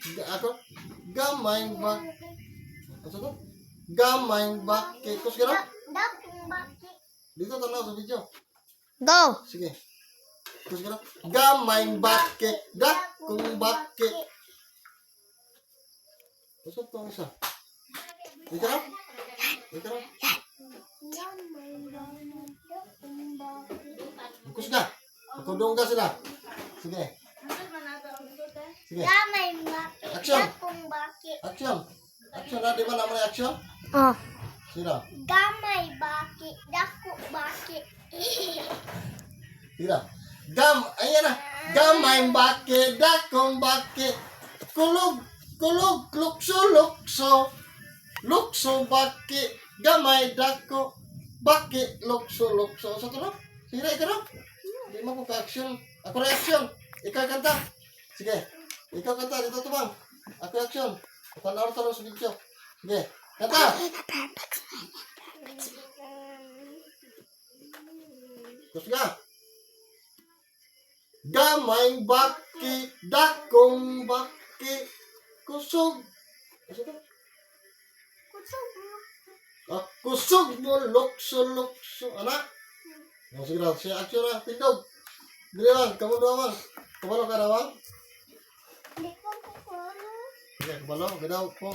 Ako, gamay bak. Ano to? Gamay baki. Kus gano'n? Dakong baki. Dito tanaw sa video. Go! Sige. Kus gano'n? Gamay baki. Dakong baki. Kus to ang isa. Dito na? Dito na? Kus ka. Kudong ka sila. Sige. Sige. Gamay baki. Action. Dakong baki. Action. Action na. Di ba naman yung action? Oh. Sino? Gamay baki. Dako baki. Tira. Ayan na. Gamay baki, dakong baki. Kulog, kulog, lukso, lukso. Lukso baki, gamay dako. Baki, lukso, lukso. Sa tulog? Sige, ikaw na. Hindi mo ko ka-action. Ako reaction. Ikaw kanta. Sige. Ikaw kanta. Dito tumang. Ako action. Tanaw sa video. Sige. Kanta. Terus nga. Gamay baki, dakong baki, kusog. Ano ito? Kusog mo, lukso, lukso. Anak? Sige na, siya action na, tindog. Dili lang, kamu doang bang. Kabalo ka na bang? Hindi ko kukulo. Sige, kabalo, bidaw po,